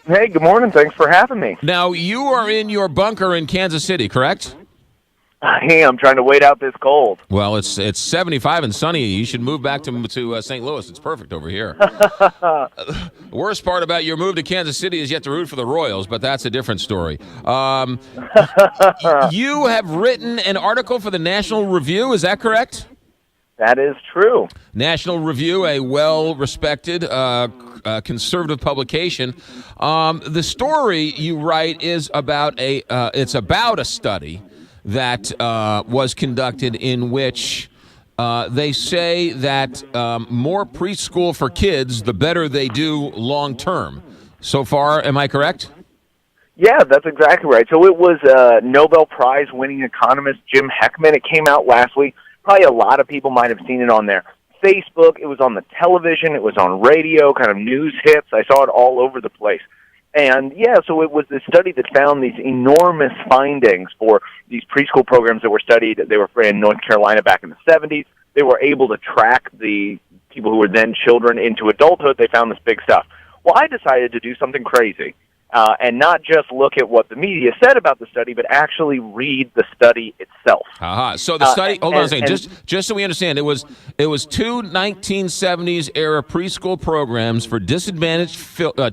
Hey, good morning. Thanks for having me. Now, you are in your bunker in Kansas City, correct? I am trying to wait out this cold. Well, it's 75 and sunny. You should move back to St. Louis. It's perfect over here. The worst part about your move to Kansas City is you have to root for the Royals, but that's a different story. You have written an article for the National Review, is that correct? That is true. National Review, a well-respected conservative publication. The story you write is about it's about a study that was conducted in which they say that more preschool for kids, the better they do long term. So far, am I correct? Yeah, that's exactly right. So it was Nobel Prize-winning economist Jim Heckman. It came out last week. Probably a lot of people might have seen it on their Facebook. It was on the television. It was on radio, kind of news hits. I saw it all over the place. And, yeah, so it was this study that found these enormous findings for these preschool programs that were studied. They were in North Carolina back in the 70s. They were able to track the people who were then children into adulthood. They found this big stuff. Well, I decided to do something crazy. And not just look at what the media said about the study, but actually read the study itself. So the study, hold on a second, just so we understand, it was two 1970s era preschool programs for disadvantaged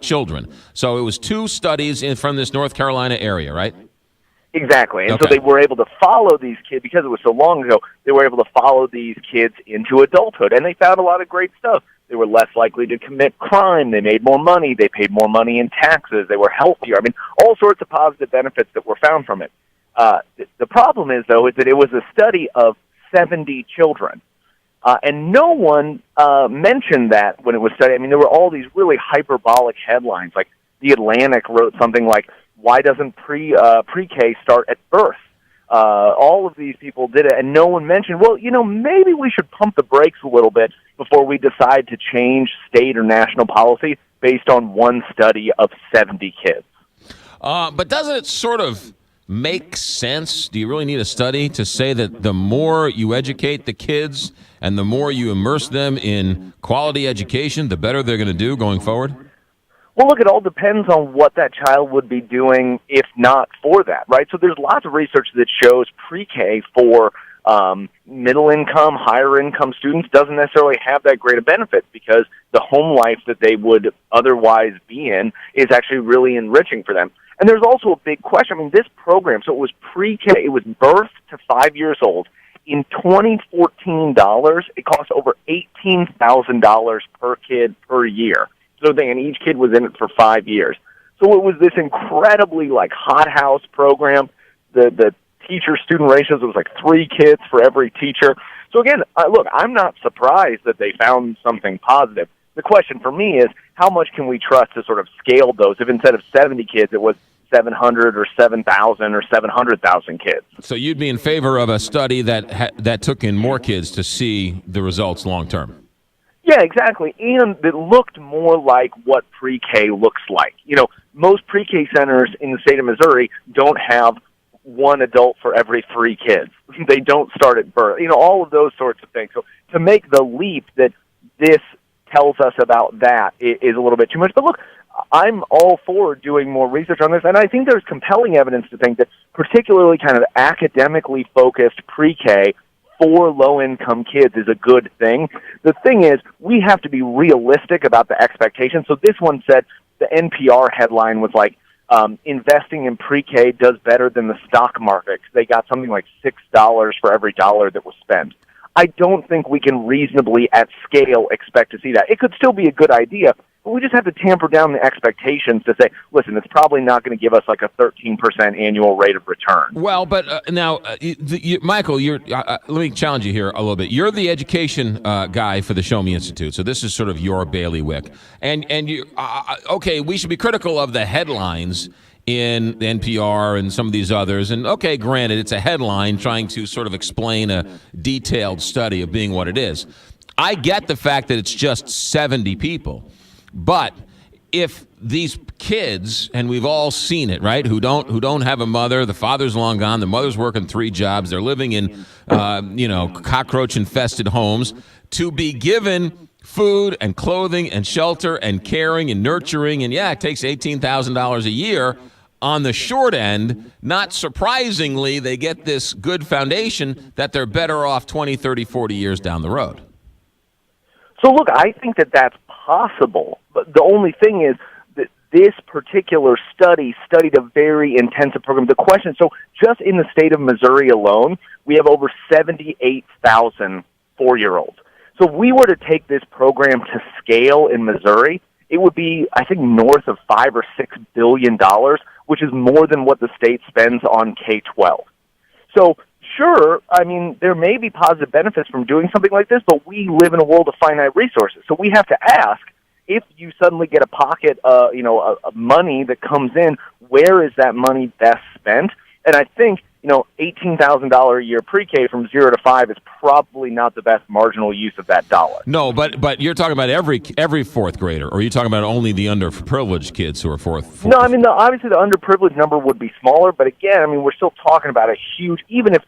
children. So it was two studies from this North Carolina area, right? Exactly. And so they were able to follow these kids, because it was so long ago, they were able to follow these kids into adulthood. And they found a lot of great stuff. They were less likely to commit crime. They made more money. They paid more money in taxes. They were healthier. I mean, all sorts of positive benefits that were found from it. The problem is, though, is that it was a study of 70 children. And no one mentioned that when it was studied. I mean, there were all these really hyperbolic headlines. Like The Atlantic wrote something like, "Why doesn't pre-K start at birth?" All of these people did it, and no one mentioned, well, maybe we should pump the brakes a little bit before we decide to change state or national policy based on one study of 70 kids. But doesn't it sort of make sense? Do you really need a study to say that the more you educate the kids and the more you immerse them in quality education, the better they're going to do going forward? Well, look, it all depends on what that child would be doing if not for that, right? So there's lots of research that shows pre-K for middle-income, higher-income students doesn't necessarily have that great a benefit, because the home life that they would otherwise be in is actually really enriching for them. And there's also a big question. I mean, this program, so it was pre-K, it was birth to 5 years old. In 2014 dollars, it cost over $18,000 per kid per year. So and each kid was in it for 5 years. So it was this incredibly hothouse program. The teacher-student ratios, it was 3 kids for every teacher. So again, look, I'm not surprised that they found something positive. The question for me is, how much can we trust to sort of scale those if instead of 70 kids, it was 700 or 7,000 or 700,000 kids? So you'd be in favor of a study that took in more kids to see the results long term? Yeah, exactly. And it looked more like what pre-K looks like. Most pre-K centers in the state of Missouri don't have one adult for every 3 kids. They don't start at birth. All of those sorts of things. So to make the leap that this tells us about that is a little bit too much. But look, I'm all for doing more research on this, and I think there's compelling evidence to think that particularly kind of academically focused pre-K for low-income kids is a good thing. The thing is, we have to be realistic about the expectations. So this one said, the NPR headline was investing in pre-K does better than the stock market. They got something like $6 for every dollar that was spent. I don't think we can reasonably, at scale, expect to see that. It could still be a good idea, but we just have to tamper down the expectations to say, listen, it's probably not going to give us a 13% annual rate of return. Well, but now, Michael, let me challenge you here a little bit. You're the education guy for the Show Me Institute, so this is sort of your bailiwick. And you, okay, we should be critical of the headlines in the NPR and some of these others. And, okay, granted, it's a headline trying to sort of explain a detailed study of being what it is. I get the fact that it's just 70 people. But if these kids, and we've all seen it, right, who don't have a mother, the father's long gone, the mother's working 3 jobs, they're living in, cockroach-infested homes, to be given food and clothing and shelter and caring and nurturing. And yeah, it takes $18,000 a year. On the short end, not surprisingly, they get this good foundation that they're better off 20, 30, 40 years down the road. So look, I think that that's possible. But the only thing is that this particular study studied a very intensive program. The question, so just in the state of Missouri alone, we have over 78,000 4-year-olds. So if we were to take this program to scale in Missouri, it would be, I think, north of $5 or $6 billion, which is more than what the state spends on K-12. So sure, I mean, there may be positive benefits from doing something like this, but we live in a world of finite resources. So we have to ask, if you suddenly get a pocket, of money that comes in, where is that money best spent? And I think, $18,000 a year pre-K from 0 to 5 is probably not the best marginal use of that dollar. No, but you're talking about every fourth grader, or are you talking about only the underprivileged kids who are fourth? No, I mean, obviously the underprivileged number would be smaller, but again, I mean, we're still talking about a huge, even if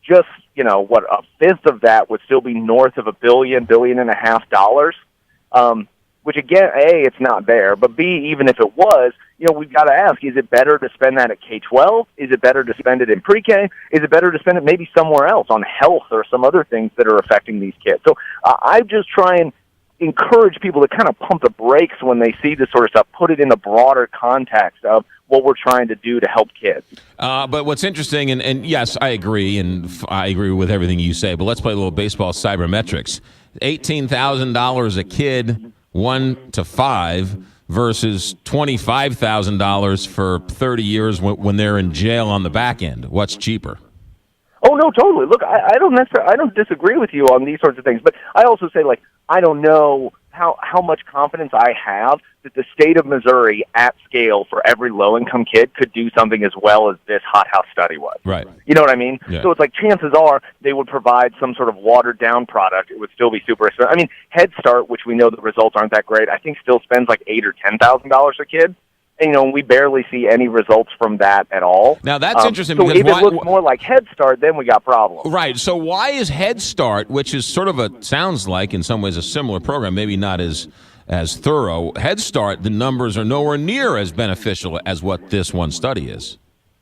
just, a fifth of that would still be north of $1 billion, $1.5 billion, which again, A, it's not there, but B, even if it was, we've got to ask, is it better to spend that at K-12? Is it better to spend it in pre-K? Is it better to spend it maybe somewhere else on health or some other things that are affecting these kids? So I just try and encourage people to kind of pump the brakes when they see this sort of stuff, put it in the broader context of what we're trying to do to help kids. But what's interesting, and yes, I agree, and I agree with everything you say, but let's play a little baseball cybermetrics. $18,000 a kid, 1 to 5, versus $25,000 for 30 years when they're in jail on the back end. What's cheaper? Oh, no, totally. Look, I don't disagree with you on these sorts of things, but I also say, I don't know how much confidence I have that the state of Missouri at scale for every low-income kid could do something as well as this hothouse study was. Right. You know what I mean? Yeah. So it's like chances are they would provide some sort of watered-down product. It would still be super expensive. I mean, Head Start, which we know the results aren't that great, I think still spends like $8,000 or $10,000 a kid. And, we barely see any results from that at all. Now, that's interesting. So because if it looks more like Head Start, then we got problems. Right. So why is Head Start, which is sort of sounds like in some ways a similar program, maybe not as thorough, Head Start, the numbers are nowhere near as beneficial as what this one study is?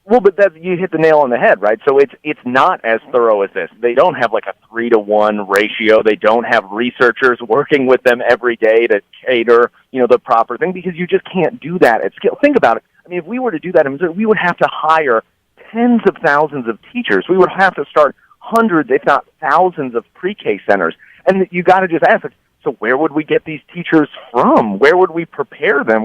Well, but you hit the nail on the head, right? So it's not as thorough as this. They don't have like a 3-to-1 ratio. They don't have researchers working with them every day to cater, the proper thing, because you just can't do that at scale. Think about it. I mean, if we were to do that in Missouri, we would have to hire tens of thousands of teachers. We would have to start hundreds, if not thousands, of pre-K centers. And you got to just ask, so where would we get these teachers from? Where would we prepare them?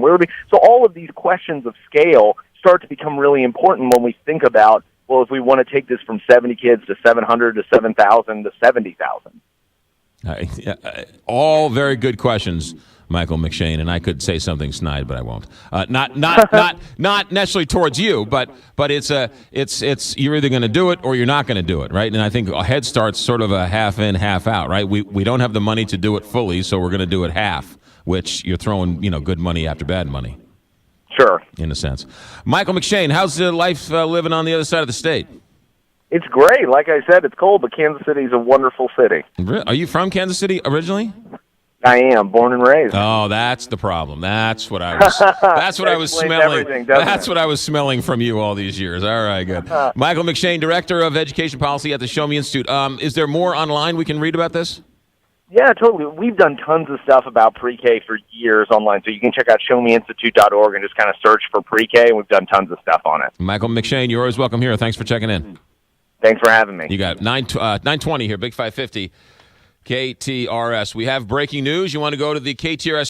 So all of these questions of scale start to become really important when we think about, well, if we want to take this from 70 kids to 700 to 7,000 to 70,000. All very good questions, Michael McShane, and I could say something snide, but I won't. Not necessarily towards you, but it's you're either going to do it or you're not going to do it, right? And I think a Head Start's sort of a half in, half out, right? We don't have the money to do it fully, so we're going to do it half, which you're throwing good money after bad money. Sure. In a sense. Michael McShane, how's life living on the other side of the state? It's great. Like I said, it's cold, but Kansas City is a wonderful city. Are you from Kansas City originally? I am, born and raised. Oh, that's the problem. That's what I was. That's what I was smelling. That's what I was smelling from you all these years. All right, good. Michael McShane, Director of Education Policy at the Show Me Institute. Is there more online we can read about this? Yeah, totally. We've done tons of stuff about pre-K for years online, so you can check out showmeinstitute.org and just kind of search for pre-K, and we've done tons of stuff on it. Michael McShane, you're always welcome here. Thanks for checking in. Thanks for having me. You got it. 920 here, Big 550, KTRS. We have breaking news. You want to go to the KTRS